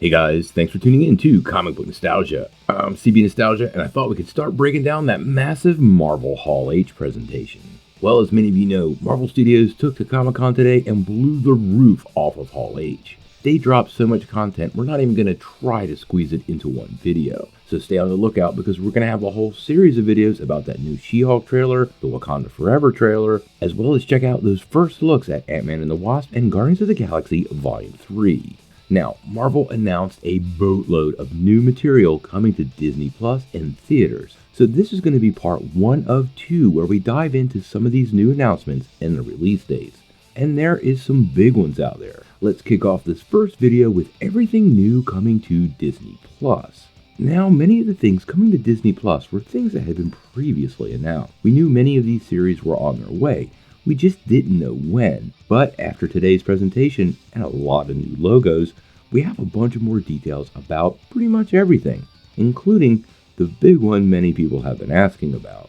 Hey guys, thanks for tuning in to Comic Book Nostalgia. I'm CB Nostalgia, and I thought we could start breaking down that massive Marvel Hall H presentation. Well, as many of you know, Marvel Studios took to Comic-Con today and blew the roof off of Hall H. They dropped so much content, we're not even going to try to squeeze it into one video. So stay on the lookout because we're going to have a whole series of videos about that new She-Hulk trailer, the Wakanda Forever trailer, as well as check out those first looks at Ant-Man and the Wasp and Guardians of the Galaxy Volume 3. Now, Marvel announced a boatload of new material coming to Disney Plus and theaters. So this is going to be part 1 of 2 where we dive into some of these new announcements and the release dates. And there is some big ones out there. Let's kick off this first video with everything new coming to Disney Plus. Now, many of the things coming to Disney Plus were things that had been previously announced. We knew many of these series were on their way. We just didn't know when. But after today's presentation and a lot of new logos, we have a bunch of more details about pretty much everything, including the big one many people have been asking about.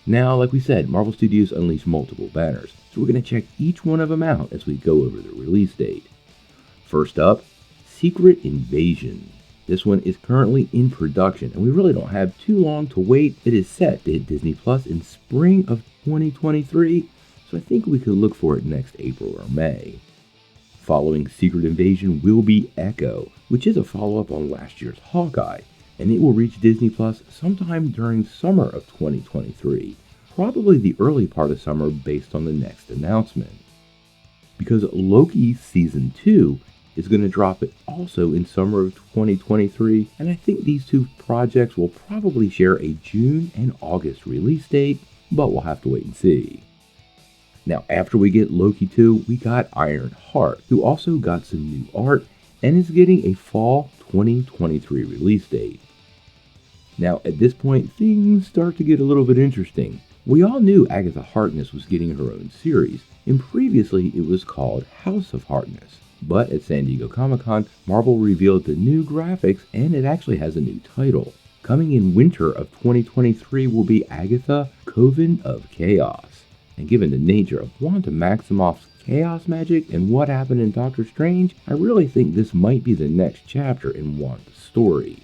Now, like we said, Marvel Studios unleashed multiple banners, so we're going to check each one of them out as we go over the release date. First up, Secret Invasion. This one is currently in production, and we really don't have too long to wait. It is set to hit Disney Plus in spring of 2023, so I think we could look for it next April or May. Following Secret Invasion will be Echo, which is a follow-up on last year's Hawkeye, and it will reach Disney Plus sometime during summer of 2023, probably the early part of summer based on the next announcement. Because Loki Season 2 is going to drop it also in summer of 2023, and I think these two projects will probably share a June and August release date, but we'll have to wait and see. Now, after we get Loki 2, we got Ironheart, who also got some new art and is getting a fall 2023 release date. Now, at this point, things start to get a little bit interesting. We all knew Agatha Harkness was getting her own series, and previously it was called House of Harkness. But at San Diego Comic-Con, Marvel revealed the new graphics, and it actually has a new title. Coming in winter of 2023 will be Agatha, Coven of Chaos. And given the nature of Wanda Maximoff's chaos magic and what happened in Doctor Strange, I really think this might be the next chapter in Wanda's story.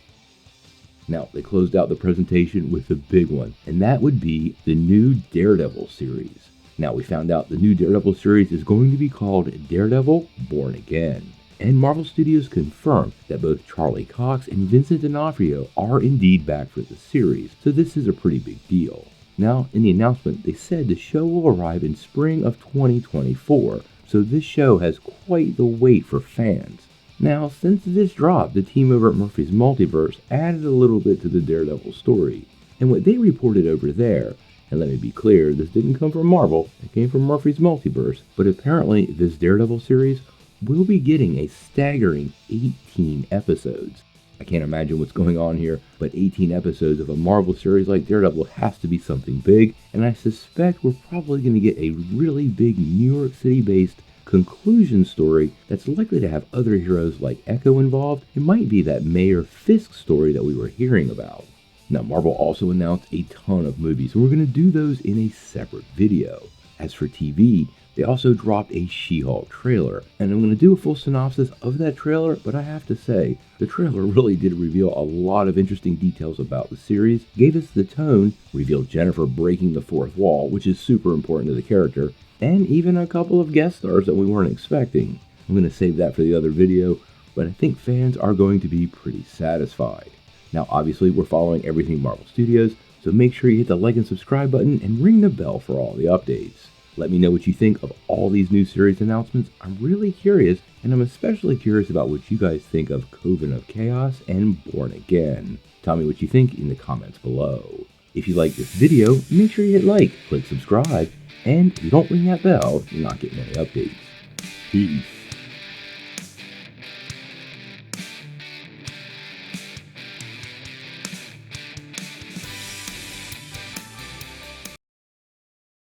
Now, they closed out the presentation with the big one, and that would be the new Daredevil series. Now, we found out the new Daredevil series is going to be called Daredevil Born Again. And Marvel Studios confirmed that both Charlie Cox and Vincent D'Onofrio are indeed back for the series, so this is a pretty big deal. Now, in the announcement, they said the show will arrive in spring of 2024, so this show has quite the wait for fans. Now, since this dropped, the team over at Murphy's Multiverse added a little bit to the Daredevil story. And what they reported over there, and let me be clear, this didn't come from Marvel, it came from Murphy's Multiverse, but apparently this Daredevil series will be getting a staggering 18 episodes. I can't imagine what's going on here, but 18 episodes of a Marvel series like Daredevil has to be something big, and I suspect we're probably going to get a really big New York City-based conclusion story that's likely to have other heroes like Echo involved. It might be that Mayor Fisk story that we were hearing about. Now, Marvel also announced a ton of movies, and we're going to do those in a separate video. As for TV, they also dropped a She-Hulk trailer, and I'm going to do a full synopsis of that trailer, but I have to say, the trailer really did reveal a lot of interesting details about the series, gave us the tone, revealed Jennifer breaking the fourth wall, which is super important to the character, and even a couple of guest stars that we weren't expecting. I'm going to save that for the other video, but I think fans are going to be pretty satisfied. Now, obviously, we're following everything Marvel Studios, so make sure you hit the like and subscribe button and ring the bell for all the updates. Let me know what you think of all these new series announcements. I'm really curious, and I'm especially curious about what you guys think of Coven of Chaos and Born Again. Tell me what you think in the comments below. If you like this video, make sure you hit like, click subscribe, and if you don't ring that bell, you're not getting any updates. Peace.